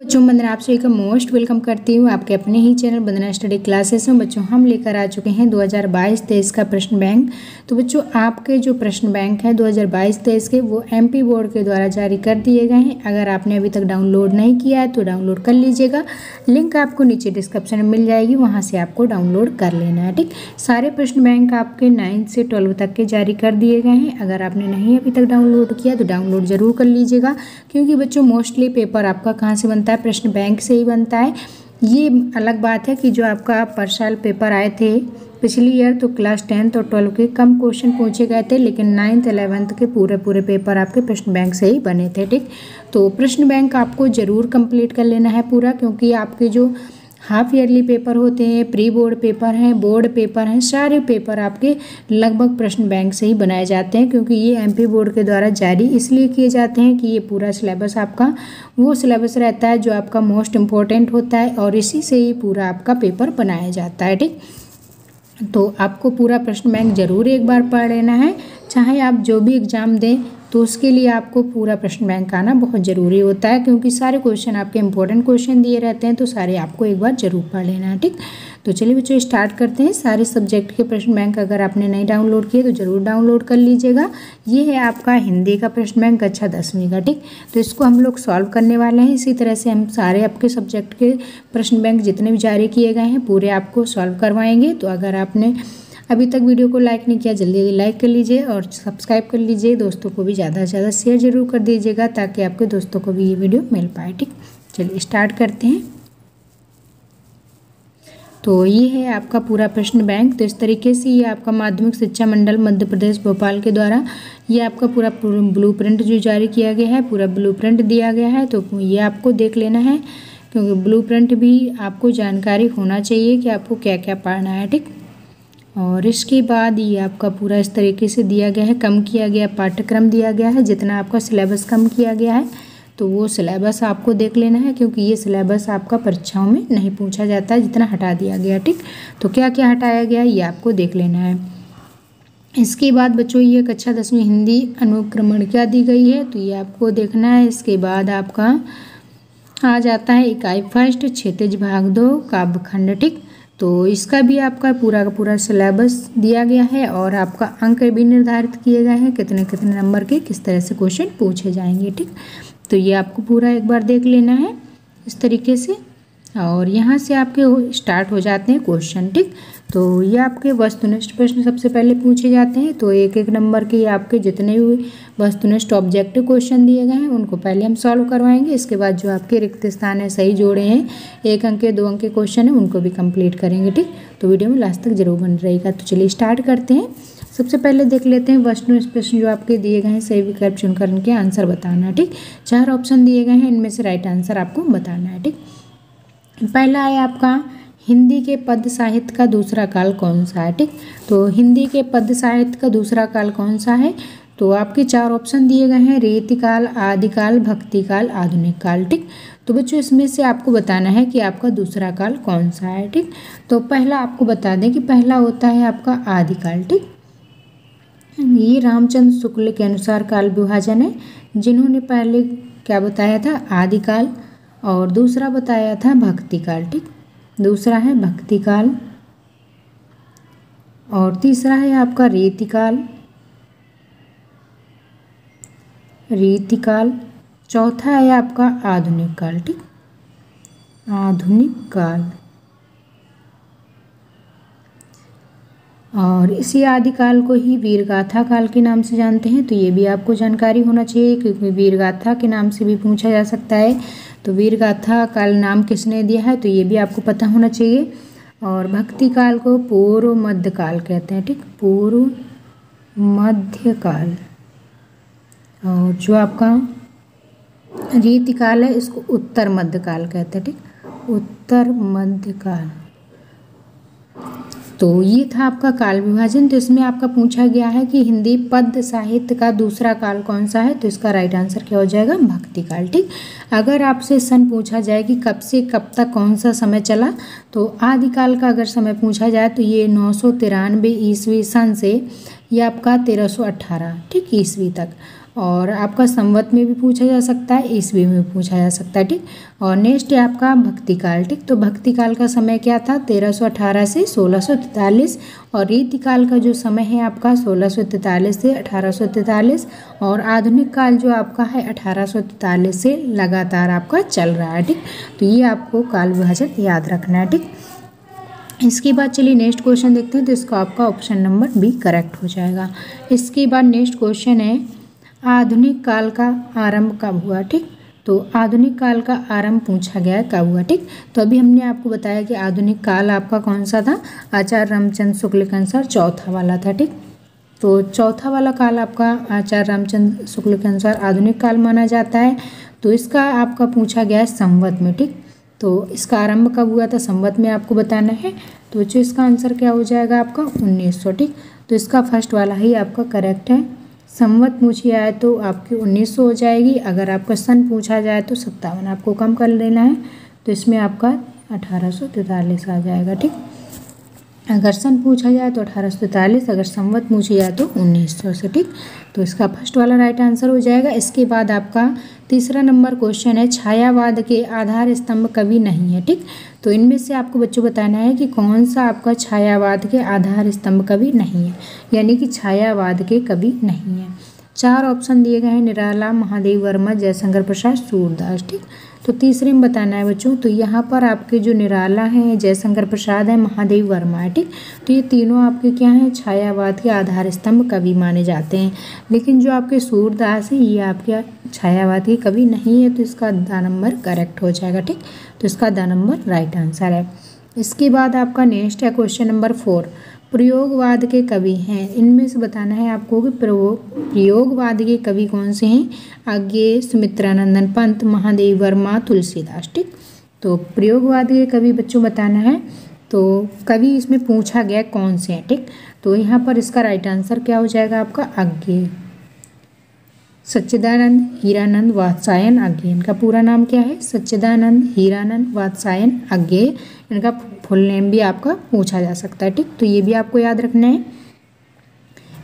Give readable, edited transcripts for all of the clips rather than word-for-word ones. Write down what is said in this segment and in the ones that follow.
बच्चों वंदना आप सभी का मोस्ट वेलकम करती हूँ आपके अपने ही चैनल वंदना स्टडी क्लासेस में। बच्चों हम लेकर आ चुके हैं 2022-23 का प्रश्न बैंक। तो बच्चों आपके जो प्रश्न बैंक है 2022-23 के वो एमपी बोर्ड के द्वारा जारी कर दिए गए हैं। अगर आपने अभी तक डाउनलोड नहीं किया है तो डाउनलोड कर लीजिएगा, लिंक आपको नीचे डिस्क्रिप्शन में मिल जाएगी, वहाँ से आपको डाउनलोड कर लेना है। ठीक, सारे प्रश्न बैंक आपके 9 से 12 तक के जारी कर दिए गए हैं। अगर आपने नहीं अभी तक डाउनलोड किया तो डाउनलोड ज़रूर कर लीजिएगा, क्योंकि बच्चों मोस्टली पेपर आपका कहाँ से बनता है, प्रश्न बैंक से ही बनता है। ये अलग बात है कि जो आपका पर साल पेपर आए थे पिछली ईयर तो क्लास 10 और 12 के कम क्वेश्चन पूछे गए थे, लेकिन 9th 11th के पूरे पेपर आपके प्रश्न बैंक से ही बने थे। ठीक, तो प्रश्न बैंक आपको ज़रूर कंप्लीट कर लेना है पूरा, क्योंकि आपके जो हाफ ईयरली पेपर होते हैं, प्री बोर्ड पेपर हैं, बोर्ड पेपर हैं, सारे पेपर आपके लगभग प्रश्न बैंक से ही बनाए जाते हैं, क्योंकि ये एमपी बोर्ड के द्वारा जारी इसलिए किए जाते हैं कि ये पूरा सिलेबस आपका वो सिलेबस रहता है जो आपका मोस्ट इम्पॉर्टेंट होता है और इसी से ही पूरा आपका पेपर बनाया जाता है। ठीक, तो आपको पूरा प्रश्न बैंक जरूर एक बार पढ़ लेना है, चाहे आप जो भी एग्ज़ाम दें तो उसके लिए आपको पूरा प्रश्न बैंक आना बहुत ज़रूरी होता है, क्योंकि सारे क्वेश्चन आपके इंपॉर्टेंट क्वेश्चन दिए रहते हैं, तो सारे आपको एक बार ज़रूर पढ़ लेना है। ठीक, तो चलिए बच्चों स्टार्ट करते हैं। सारे सब्जेक्ट के प्रश्न बैंक अगर आपने नहीं डाउनलोड किए तो ज़रूर डाउनलोड कर लीजिएगा। ये है आपका हिंदी का प्रश्न बैंक कक्षा 10वीं का। ठीक, तो इसको हम लोग सॉल्व करने वाले हैं। इसी तरह से हम सारे आपके सब्जेक्ट के प्रश्न बैंक जितने भी जारी किए गए हैं पूरे आपको सॉल्व करवाएंगे। तो अगर आपने अभी तक वीडियो को लाइक नहीं किया जल्दी जल्दी लाइक कर लीजिए और सब्सक्राइब कर लीजिए। दोस्तों को भी ज़्यादा से ज़्यादा शेयर जरूर कर दीजिएगा ताकि आपके दोस्तों को भी ये वीडियो मिल पाए। ठीक, चलिए स्टार्ट करते हैं। तो ये है आपका पूरा प्रश्न बैंक। तो इस तरीके से ये आपका माध्यमिक शिक्षा मंडल मध्य प्रदेश भोपाल के द्वारा ये आपका पूरा ब्लूप्रिंट जो जारी किया गया है, पूरा ब्लूप्रिंट दिया गया है। तो ये आपको देख लेना है, क्योंकि ब्लूप्रिंट भी आपको जानकारी होना चाहिए कि आपको क्या क्या पढ़ना है। ठीक, और इसके बाद ये आपका पूरा इस तरीके से दिया गया है, कम किया गया पाठ्यक्रम दिया गया है, जितना आपका सिलेबस कम किया गया है तो वो सिलेबस आपको देख लेना है, क्योंकि ये सिलेबस आपका परीक्षाओं में नहीं पूछा जाता है जितना हटा दिया गया। ठीक, तो क्या क्या हटाया गया ये आपको देख लेना है। इसके बाद बच्चों ये कक्षा 10वीं हिंदी अनुक्रमण क्या दी गई है तो ये आपको देखना है। इसके बाद आपका आ जाता है इकाई फर्स्ट क्षैतिज भाग 2 काव्यखंड। ठीक, तो इसका भी आपका पूरा का पूरा सिलेबस दिया गया है और आपका अंक भी निर्धारित किए गए हैं, कितने कितने नंबर के किस तरह से क्वेश्चन पूछे जाएंगे। ठीक, तो ये आपको पूरा एक बार देख लेना है इस तरीके से, और यहाँ से आपके स्टार्ट हो जाते हैं क्वेश्चन। ठीक, तो ये आपके वस्तुनिष्ठ प्रश्न सबसे पहले पूछे जाते हैं। तो एक एक नंबर के आपके जितने भी वस्तुनिष्ठ ऑब्जेक्टिव क्वेश्चन दिए गए हैं उनको पहले हम सॉल्व करवाएंगे। इसके बाद जो आपके रिक्त स्थान है सही जोड़े हैं 1 अंक के 2 अंक के क्वेश्चन है उनको भी कंप्लीट करेंगे। ठीक, तो वीडियो में लास्ट तक जरूर बन रहेगा। तो चलिए स्टार्ट करते हैं। सबसे पहले देख लेते हैं वस्तुनिष्ठ प्रश्न जो आपके दिए गए हैं, सही विकल्प चुनकर इनके आंसर बताना है। ठीक, 4 ऑप्शन दिए गए हैं, इनमें से राइट आंसर आपको बताना है। ठीक, पहला है आपका हिंदी के पद्य साहित्य का दूसरा काल कौन सा है। ठीक, तो हिंदी के पद्य साहित्य का दूसरा काल कौन सा है तो आपके 4 ऑप्शन दिए गए हैं, रीतिकाल, आदिकाल, भक्तिकाल, आधुनिक काल। ठीक, तो बच्चों इसमें से आपको बताना है कि आपका दूसरा काल कौन सा है। ठीक, तो पहला आपको बता दें कि पहला होता है आपका आदिकाल। ठीक, ये रामचंद्र शुक्ल के अनुसार काल विभाजन है, जिन्होंने पहले क्या बताया था आदिकाल और दूसरा बताया था भक्तिकाल। ठीक, दूसरा है भक्तिकाल और तीसरा है आपका रीतिकाल, चौथा है आपका आधुनिक काल। ठीक, आधुनिक काल, और इसी आदिकाल को ही वीरगाथा काल के नाम से जानते हैं। तो ये भी आपको जानकारी होना चाहिए, क्योंकि वीरगाथा के नाम से भी पूछा जा सकता है। तो वीरगाथा काल नाम किसने दिया है तो ये भी आपको पता होना चाहिए। और भक्ति काल को पूर्व मध्य काल कहते हैं। ठीक, पूर्व मध्य काल, और जो आपका रीतिकाल है इसको उत्तर मध्य काल कहते हैं। ठीक, उत्तर मध्य काल। तो ये था आपका काल विभाजन। तो इसमें आपका पूछा गया है कि हिंदी पद्य साहित्य का दूसरा काल कौन सा है तो इसका राइट आंसर क्या हो जाएगा, भक्ति काल। ठीक, अगर आपसे सन पूछा जाए कि कब से कब तक कौन सा समय चला तो आदिकाल का अगर समय पूछा जाए तो ये 993 ईस्वी सन से ये आपका 1318 ठीक ईस्वी तक, और आपका संवत में भी पूछा जा सकता है, ईस्वी में भी पूछा जा सकता है। ठीक, और नेक्स्ट है आपका भक्ति काल। ठीक, तो भक्ति काल का समय क्या था? 1318 से 1643। और रीति काल का जो समय है आपका 1643 से 1843। और आधुनिक काल जो आपका है 1843 से लगातार आपका चल रहा है। ठीक, तो ये आपको काल विभाजन याद रखना है। ठीक, इसके बाद चलिए नेक्स्ट क्वेश्चन देखते हैं। तो इसका आपका ऑप्शन नंबर बी करेक्ट हो जाएगा। इसके बाद नेक्स्ट क्वेश्चन है आधुनिक काल का आरंभ कब हुआ? ठीक, तो आधुनिक काल का आरंभ पूछा गया है कब हुआ? ठीक, तो अभी हमने आपको बताया कि आधुनिक काल आपका कौन सा था? आचार्य रामचंद्र शुक्ल के अनुसार चौथा वाला था। ठीक, तो चौथा वाला काल आपका आचार्य रामचंद्र शुक्ल के अनुसार आधुनिक काल माना जाता है। तो इसका आपका पूछा गया है संवत में। ठीक, तो इसका आरंभ कब हुआ था? संवत में आपको बताना है। तो बच्चों इसका आंसर क्या हो जाएगा आपका? 1900। ठीक, तो इसका फर्स्ट वाला ही आपका करेक्ट है। संवत पूछी जाए तो आपकी 1900 हो जाएगी। अगर आपका सन पूछा जाए तो 57 आपको कम कर लेना है, तो इसमें आपका 1843 आ जाएगा। ठीक, अगर सन पूछा जाए तो 1843, अगर संवत पूछी जाए तो 1900 से। ठीक, तो इसका फर्स्ट वाला राइट आंसर हो जाएगा। इसके बाद आपका तीसरा नंबर क्वेश्चन है छायावाद के आधार स्तंभ कवि नहीं है। ठीक, तो इनमें से आपको बच्चों बताना है कि कौन सा आपका छायावाद के आधार स्तंभ कवि नहीं है, यानी कि छायावाद के कवि नहीं है। 4 ऑप्शन दिए गए हैं, निराला, महादेव वर्मा, जयशंकर प्रसाद, सूरदास। ठीक, तो तीसरे में बताना है बच्चों। तो यहाँ पर आपके जो निराला हैं, जयशंकर प्रसाद है, महादेव वर्मा है। ठीक, तो ये तीनों आपके क्या हैं? छायावाद के आधार स्तंभ कवि माने जाते हैं। लेकिन जो आपके सूरदास हैं ये आपके छायावाद के कवि नहीं है, तो इसका द नंबर करेक्ट हो जाएगा। ठीक, तो इसका द नंबर राइट आंसर है। इसके बाद आपका नेक्स्ट है क्वेश्चन नंबर 4, प्रयोगवाद के कवि हैं। इनमें से बताना है आपको कि प्रयोगवाद के कवि कौन से हैं? आगे सुमित्रानंदन पंत, महादेव वर्मा, तुलसीदास। ठीक, तो प्रयोगवाद के कवि बच्चों बताना है। तो कवि इसमें पूछा गया कौन से हैं। ठीक, तो यहाँ पर इसका राइट आंसर क्या हो जाएगा आपका? आगे सच्चिदानंद हीरानंद वात्सायन आज्ञे। इनका पूरा नाम क्या है? सच्चिदानंद हीरानंद वात्सायन आज्ञे। इनका फुल नेम भी आपका पूछा जा सकता है। ठीक, तो ये भी आपको याद रखना है।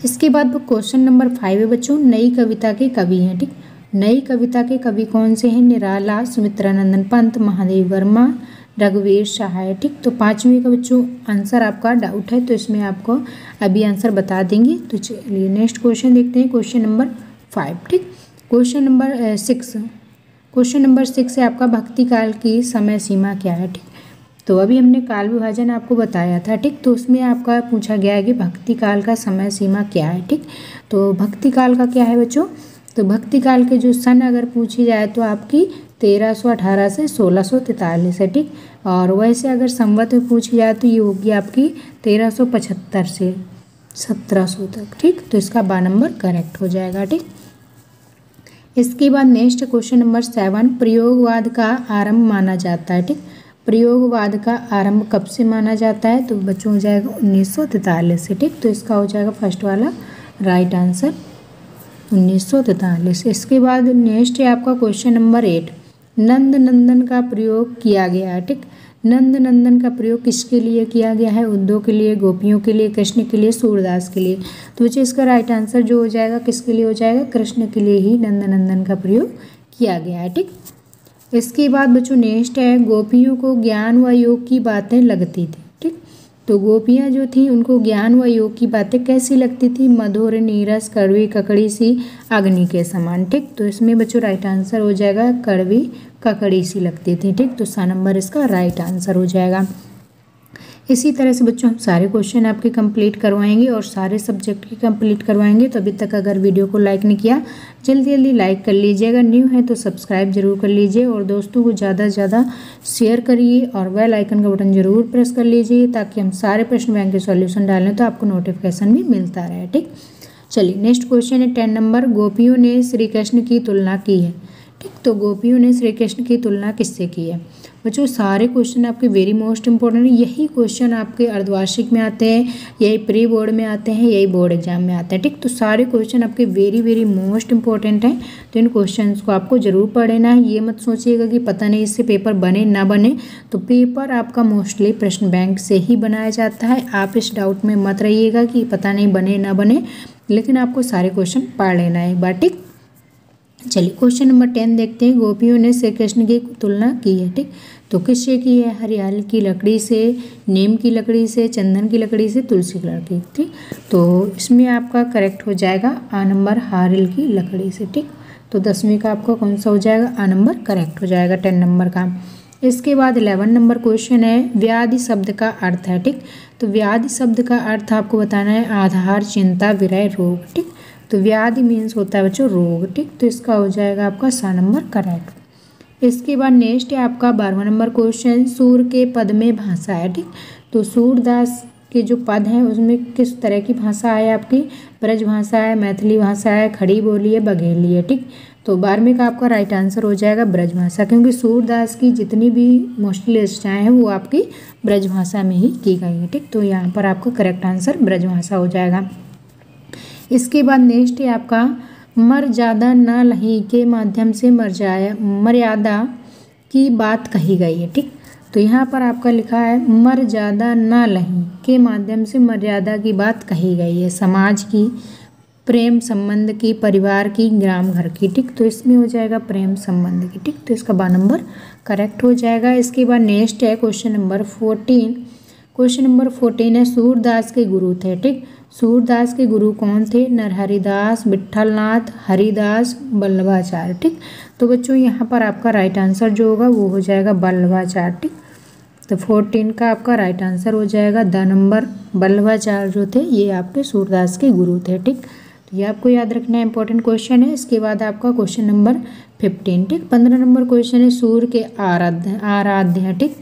इसके बाद क्वेश्चन नंबर 5 है बच्चों, नई कविता के कवि हैं। ठीक, नई कविता के कवि कौन से हैं? निराला, सुमित्रानंदन पंत, महादेव वर्मा, रघुवीर सहाय। ठीक, तो 5वीं का बच्चों आंसर आपका डाउट है, तो इसमें आपको अभी आंसर बता देंगे। तो चलिए नेक्स्ट क्वेश्चन देखते हैं, क्वेश्चन नंबर 5। ठीक, क्वेश्चन नंबर 6। क्वेश्चन नंबर 6 है आपका भक्ति काल की समय सीमा क्या है? ठीक, तो अभी हमने काल विभाजन आपको बताया था। ठीक, तो उसमें आपका पूछा गया है कि भक्ति काल का समय सीमा क्या है? ठीक, तो भक्ति काल का क्या है बच्चों? तो भक्ति काल के जो सन अगर पूछी जाए तो आपकी 1318 से 1643 है। ठीक, और वैसे अगर संवत में पूछी जाए तो ये होगी आपकी 1375 से 1700 तक। ठीक, तो इसका 12 नंबर करेक्ट हो जाएगा। ठीक, इसके बाद नेक्स्ट क्वेश्चन नंबर 7, प्रयोगवाद का आरंभ माना जाता है। ठीक, प्रयोगवाद का आरंभ कब से माना जाता है? तो बच्चों हो जाएगा 1943 से। ठीक, तो इसका हो जाएगा फर्स्ट वाला राइट आंसर 1943। इसके बाद नेक्स्ट है आपका क्वेश्चन नंबर 8, नंद नंदन का प्रयोग किया गया है। ठीक, नंद नंदन का प्रयोग किसके लिए किया गया है? उद्धव के लिए, गोपियों के लिए, कृष्ण के लिए, सूरदास के लिए। तो बच्चों इसका राइट आंसर जो हो जाएगा किसके लिए हो जाएगा? कृष्ण के लिए ही नंद नंदन का प्रयोग किया गया है। ठीक, इसके बाद बच्चों नेक्स्ट है, गोपियों को ज्ञान व योग की बातें लगती थी। ठीक, तो गोपियाँ जो थी उनको ज्ञान व योग की बातें कैसी लगती थी? मधुर, नीरस, कड़वी, ककड़ी सी, अग्नि के समान। ठीक, तो इसमें बच्चों राइट आंसर हो जाएगा कड़वी ककड़ी सी लगती थी। ठीक, तो सा नंबर इसका राइट आंसर हो जाएगा। इसी तरह से बच्चों हम सारे क्वेश्चन आपके कंप्लीट करवाएंगे और सारे सब्जेक्ट की कंप्लीट करवाएंगे। तो अभी तक अगर वीडियो को लाइक नहीं किया जल्दी जल्दी लाइक कर लीजिए, अगर न्यू है तो सब्सक्राइब जरूर कर लीजिए और दोस्तों को ज़्यादा से ज़्यादा शेयर करिए और बेल आइकन का बटन जरूर प्रेस कर लीजिए ताकि हम सारे प्रश्न बैंक के सॉल्यूशन डालें तो आपको नोटिफिकेशन भी मिलता रहे। ठीक, चलिए नेक्स्ट क्वेश्चन है 10 नंबर, गोपियों ने श्री कृष्ण की तुलना की है। ठीक, तो गोपियों ने श्री कृष्ण की तुलना किससे की है? बच्चों सारे क्वेश्चन आपके वेरी मोस्ट इंपॉर्टेंट है। यही क्वेश्चन आपके अर्धवार्षिक में आते हैं, यही प्री बोर्ड में आते हैं, यही बोर्ड एग्जाम में आते हैं। ठीक, तो सारे क्वेश्चन आपके वेरी मोस्ट इंपॉर्टेंट हैं, तो इन क्वेश्चंस को आपको जरूर पढ़ना है। ये मत सोचिएगा कि पता नहीं इससे पेपर बने ना बने, तो पेपर आपका मोस्टली प्रश्न बैंक से ही बनाया जाता है। आप इस डाउट में मत रहिएगा कि पता नहीं बने ना बने, लेकिन आपको सारे क्वेश्चन पढ़ लेना है एक बार। ठीक, चलिए क्वेश्चन नंबर 10 देखते हैं। गोपियों ने श्री कृष्ण की तुलना की है, ठीक। तो किससे की है? हरियाली की लकड़ी से, नीम की लकड़ी से, चंदन की लकड़ी से, तुलसी की लकड़ी, ठीक। तो इसमें आपका करेक्ट हो जाएगा आ नंबर, हारिल की लकड़ी से, ठीक। तो 10वीं का आपका कौन सा हो जाएगा? आ नंबर करेक्ट हो जाएगा 10 नंबर का। इसके बाद 11 नंबर क्वेश्चन है, व्याधि शब्द का अर्थ है, ठीक। तो व्याधि शब्द का अर्थ आपको बताना है आधार, चिंता, विरह, रोग, ठीक। तो व्याधि मीन्स होता है बच्चों रोग, ठीक। तो इसका हो जाएगा आपका सा नंबर करेक्ट। इसके बाद नेक्स्ट है आपका 12वां नंबर क्वेश्चन, सूर के पद में भाषा है, ठीक। तो सूरदास के जो पद हैं उसमें किस तरह की भाषा है आपकी? ब्रज भाषा है, मैथिली भाषा है, खड़ी बोली है, बघेली है, ठीक। तो 12वें का आपका राइट आंसर हो जाएगा ब्रज भाषा, क्योंकि सूरदास की जितनी भी मोस्टली रचनाएं हैं वो आपकी ब्रज भाषा में ही की गई है, ठीक। तो यहाँ पर आपका करेक्ट आंसर ब्रज भाषा हो जाएगा। इसके बाद नेक्स्ट है आपका मर्यादा न लही के माध्यम से मर्यादा की बात कही गई है, ठीक। तो यहाँ पर आपका लिखा है मर्यादा न लही के माध्यम से मर्यादा की बात कही गई है, समाज की, प्रेम संबंध की, परिवार की, ग्राम घर की, ठीक। तो इसमें हो जाएगा प्रेम संबंध की, ठीक। तो इसका 12 नंबर करेक्ट हो जाएगा। इसके बाद नेक्स्ट है क्वेश्चन नंबर 14। क्वेश्चन नंबर 14 है, सूरदास के गुरु थे, ठीक। सूरदास के गुरु कौन थे? नरहरिदास, विट्ठलनाथ, हरिदास, वल्लभाचार्य, ठीक। तो बच्चों यहाँ पर आपका राइट आंसर जो होगा वो हो जाएगा वल्लभाचार्य, ठीक। तो 14 का आपका राइट आंसर हो जाएगा द नंबर। वल्लभाचार्य जो थे ये आपके सूरदास के गुरु थे, ठीक। तो ये आपको याद रखना है, इंपॉर्टेंट क्वेश्चन है। इसके बाद आपका क्वेश्चन नंबर 15, ठीक। 15 नंबर क्वेश्चन है, सूर के आराध्य है, ठीक।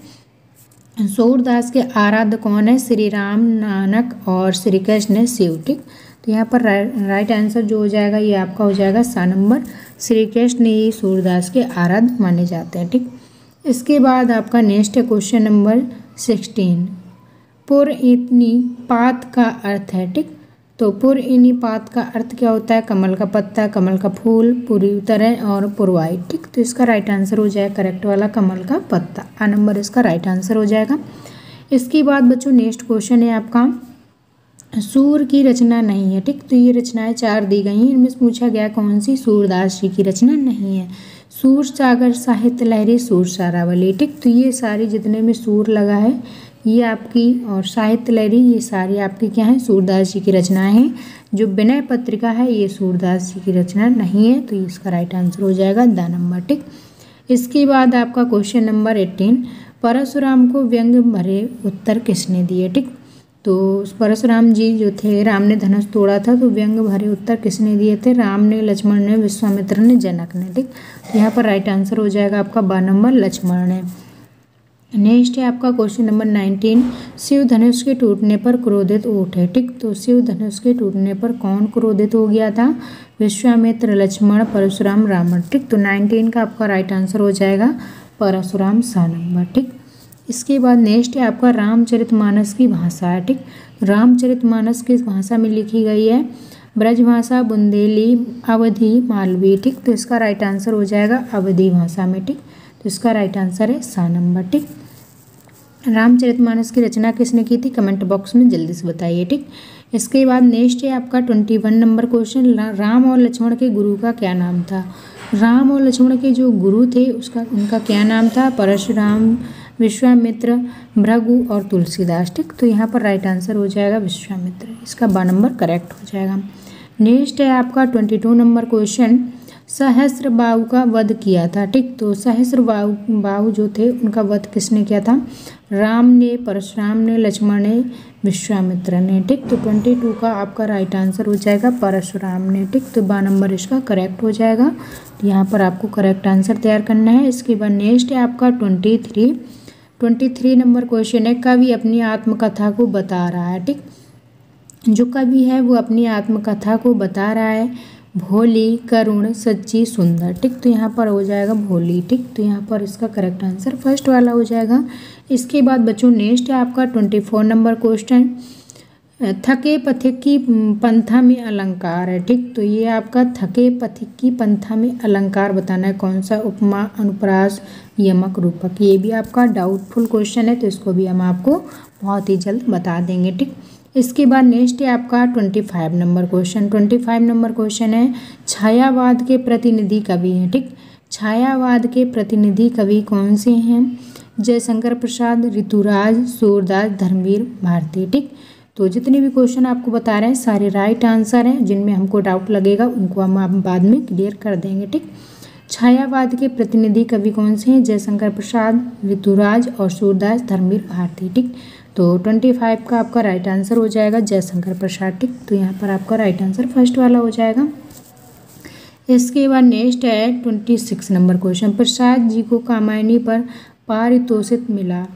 सूरदास के आराध्य कौन है? श्री राम, नानक और श्री कृष्ण, शिव, ठीक। तो यहाँ पर राइट आंसर जो हो जाएगा ये आपका हो जाएगा सा नंबर। श्री कृष्ण ही सूरदास के आराध्य माने जाते हैं, ठीक। इसके बाद आपका नेक्स्ट है क्वेश्चन नंबर 16, पुरइनिपात का अर्थ है, ठीक। तो पुरइनिपात का अर्थ क्या होता है? कमल का पत्ता, कमल का फूल, पूरी तरह और पुरवाई, ठीक। तो इसका राइट आंसर हो जाएगा करेक्ट वाला कमल का पत्ता, आ नंबर इसका राइट आंसर हो जाएगा। इसके बाद बच्चों नेक्स्ट क्वेश्चन है आपका, सूर की रचना नहीं है, ठीक। तो ये रचनाएं 4 दी गई हैं, इनमें से पूछा गया कौन सी सूरदास जी की रचना नहीं है? सूर सागर, साहित्य लहरी, सूर सारावली, ठीक। तो ये सारी जितने में सूर लगा है ये आपकी, और साहित्य लहरी, ये सारी आपकी क्या है? सूरदास जी की रचनाएं हैं। जो विनय पत्रिका है ये सूरदास जी की रचना नहीं है, तो इसका राइट आंसर हो जाएगा द नंबर, ठीक। इसके बाद आपका क्वेश्चन नंबर 18, परशुराम को व्यंग भरे उत्तर किसने दिए, ठीक। तो परशुराम जी जो थे, राम ने धनुष तोड़ा था, तो व्यंग भरे उत्तर किसने दिए थे? राम ने, लक्ष्मण ने, विश्वामित्र ने, जनक ने, ठीक। तो यहाँ पर राइट आंसर हो जाएगा आपका 12 नंबर, लक्ष्मण ने। नेक्स्ट है आपका क्वेश्चन नंबर 19, शिव धनुष के टूटने पर क्रोधित ऊँट है, ठीक। तो शिव धनुष के टूटने पर कौन क्रोधित हो गया था? विश्वामित्र, लक्ष्मण, परशुराम, रावण, ठीक। तो 19 का आपका राइट आंसर हो जाएगा परशुराम, सा नंबर, ठीक। इसके बाद नेक्स्ट है आपका रामचरितमानस की भाषा है, ठीक। रामचरितमानस किस भाषा में लिखी गई है? ब्रज भाषा, बुंदेली, अवधी, मालवी, ठीक। तो इसका राइट आंसर हो जाएगा अवधी भाषा में, ठीक। तो इसका राइट आंसर है सा नंबर, ठीक। रामचरितमानस की रचना किसने की थी? कमेंट बॉक्स में जल्दी से बताइए, ठीक। इसके बाद नेक्स्ट है आपका 21 नंबर क्वेश्चन, राम और लक्ष्मण के गुरु का क्या नाम था? राम और लक्ष्मण के जो गुरु थे उनका क्या नाम था? परशुराम, विश्वामित्र, भृगु और तुलसीदास, ठीक। तो यहाँ पर राइट आंसर हो जाएगा विश्वामित्र, इसका 12 नंबर करेक्ट हो जाएगा। नेक्स्ट है आपका 22 नंबर क्वेश्चन, सहस्त्रबाहु का वध किया था, ठीक। तो सहस्त्रबाहु जो थे उनका वध किसने किया था? राम ने, परशुराम ने, लक्ष्मण ने, विश्वामित्र ने, ठीक। तो 22 का आपका राइट आंसर हो जाएगा परशुराम ने, ठीक। तो 12 नंबर इसका करेक्ट हो जाएगा। तो यहाँ पर आपको करेक्ट आंसर तैयार करना है। इसके बाद नेक्स्ट है आपका 23 नंबर क्वेश्चन है, कवि अपनी आत्मकथा को बता रहा है, ठीक। जो कवि है वो अपनी आत्मकथा को बता रहा है, भोली, करुण, सच्ची, सुंदर, ठीक। तो यहाँ पर हो जाएगा भोली, ठीक। तो यहाँ पर इसका करेक्ट आंसर फर्स्ट वाला हो जाएगा। इसके बाद बच्चों नेक्स्ट है आपका 24 नंबर क्वेश्चन, थके पथिक की पंथा में अलंकार है, ठीक। तो ये आपका थके पथिक की पंथा में अलंकार बताना है, कौन सा? उपमा, अनुप्रास, यमक, रूपक। ये भी आपका डाउटफुल क्वेश्चन है, तो इसको भी हम आपको बहुत ही जल्द बता देंगे, ठीक। इसके बाद नेक्स्ट है आपका 25 नंबर क्वेश्चन। 25 नंबर क्वेश्चन है छायावाद के प्रतिनिधि कवि हैं। ठीक, छायावाद के प्रतिनिधि कवि कौन से हैं? जयशंकर प्रसाद, ऋतुराज, सूरदास, धर्मवीर भारती। ठीक, तो जितने भी क्वेश्चन आपको बता रहे हैं सारे राइट आंसर हैं। जिनमें हमको डाउट लगेगा उनको हम बाद में क्लियर कर देंगे। ठीक, छायावाद के प्रतिनिधि कवि कौन से हैं? जयशंकर प्रसाद, ऋतुराज और सूरदास, धर्मवीर भारती। ठीक, तो 25 का आपका राइट आंसर हो जाएगा जयशंकर प्रसाद। ठीक, तो यहाँ पर आपका राइट आंसर फर्स्ट वाला हो जाएगा। इसके बाद नेक्स्ट है 26 नंबर क्वेश्चन। प्रसाद जी को कामायनी पर पारितोषिक मिला।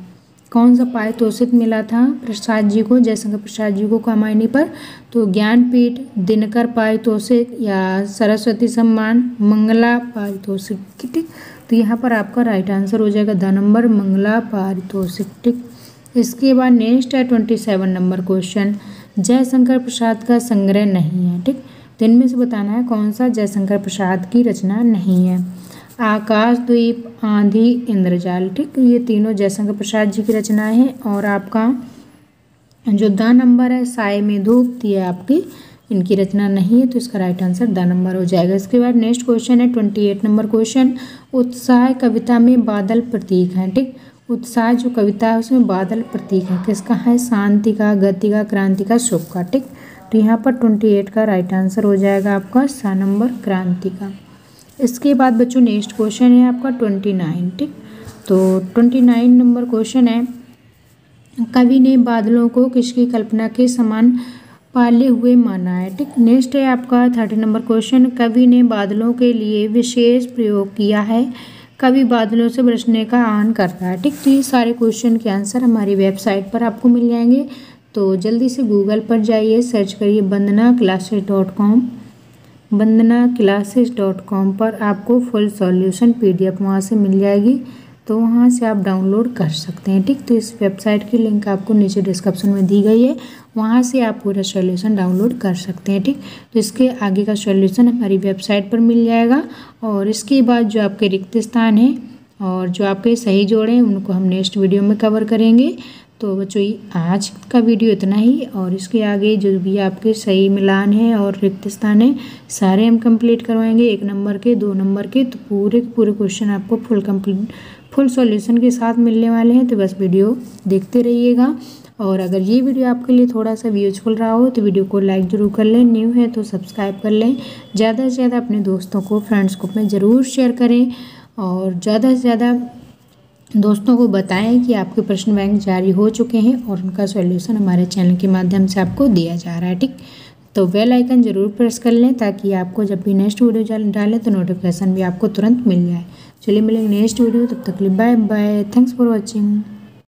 कौन सा पारितोषिक मिला था प्रसाद जी को? जयशंकर प्रसाद जी को कामायनी पर तो ज्ञानपीठ, दिनकर पारितोषिक या सरस्वती सम्मान, मंगला पारितोषिक। ठीक, तो यहाँ पर आपका राइट आंसर हो जाएगा द नंबर मंगला पारितोषिक। ठीक, इसके बाद नेक्स्ट है 27 नंबर क्वेश्चन। जयशंकर प्रसाद का संग्रह नहीं है। ठीक, तो इनमें से बताना है कौन सा जयशंकर प्रसाद की रचना नहीं है। आकाशद्वीप, आंधी, इंद्रजाल। ठीक, ये तीनों जयशंकर प्रसाद जी की रचनाएं हैं। और आपका जो द नंबर है साय में धूप, ये आपकी इनकी रचना नहीं है, तो इसका राइट आंसर द नंबर हो जाएगा। इसके बाद नेक्स्ट क्वेश्चन है 28 नंबर क्वेश्चन। उत्साह कविता में बादल प्रतीक हैं। ठीक, उत्साह जो कविता है उसमें बादल प्रतीक है, किसका है? शांति का, गति का, क्रांति का, शुभ का। ठीक, तो यहाँ पर 28 का राइट आंसर हो जाएगा आपका सा नंबर क्रांति का। इसके बाद बच्चों नेक्स्ट क्वेश्चन है आपका 29। ठीक, तो 29 नंबर क्वेश्चन है कवि ने बादलों को किसकी कल्पना के समान पाले हुए माना है। ठीक, नेक्स्ट है आपका 30 नंबर क्वेश्चन। कवि ने बादलों के लिए विशेष प्रयोग किया है। कवि बादलों से बरसने का आह्वान करता है। ठीक, तो ये सारे क्वेश्चन के आंसर हमारी वेबसाइट पर आपको मिल जाएंगे। तो जल्दी से गूगल पर जाइए, सर्च करिए वंदनाक्लासेस.com। वंदनाक्लासेस.com पर आपको फुल सॉल्यूशन PDF वहाँ से मिल जाएगी, तो वहाँ से आप डाउनलोड कर सकते हैं। ठीक, तो इस वेबसाइट की लिंक आपको नीचे डिस्क्रिप्शन में दी गई है, वहाँ से आप पूरा सॉल्यूशन डाउनलोड कर सकते हैं। ठीक, तो इसके आगे का सॉल्यूशन हमारी वेबसाइट पर मिल जाएगा। और इसके बाद जो आपके रिक्त स्थान हैं और जो आपके सही जोड़े हैं उनको हम नेक्स्ट वीडियो में कवर करेंगे। तो बच्चों आज का वीडियो इतना ही, और इसके आगे जो भी आपके सही मिलान है और रिक्त स्थान है सारे हम कंप्लीट करवाएंगे, 1 नंबर के, 2 नंबर के। तो पूरे क्वेश्चन आपको फुल सॉल्यूशन के साथ मिलने वाले हैं। तो बस वीडियो देखते रहिएगा। और अगर ये वीडियो आपके लिए थोड़ा सा यूजफुल रहा हो तो वीडियो को लाइक ज़रूर कर लें, न्यू है तो सब्सक्राइब कर लें। ज़्यादा से ज़्यादा अपने दोस्तों को, फ्रेंड्स को में ज़रूर शेयर करें, और ज़्यादा से ज़्यादा दोस्तों को बताएं कि आपके प्रश्न बैंक जारी हो चुके हैं और उनका सॉल्यूशन हमारे चैनल के माध्यम से आपको दिया जा रहा है। ठीक, तो बेल आइकन ज़रूर प्रेस कर लें ताकि आपको जब भी नेक्स्ट वीडियो डालें तो नोटिफिकेशन भी आपको तुरंत मिल जाए। चलिए मिलेंगे नेक्स्ट वीडियो, तब तक के लिए bye bye, thanks for watching.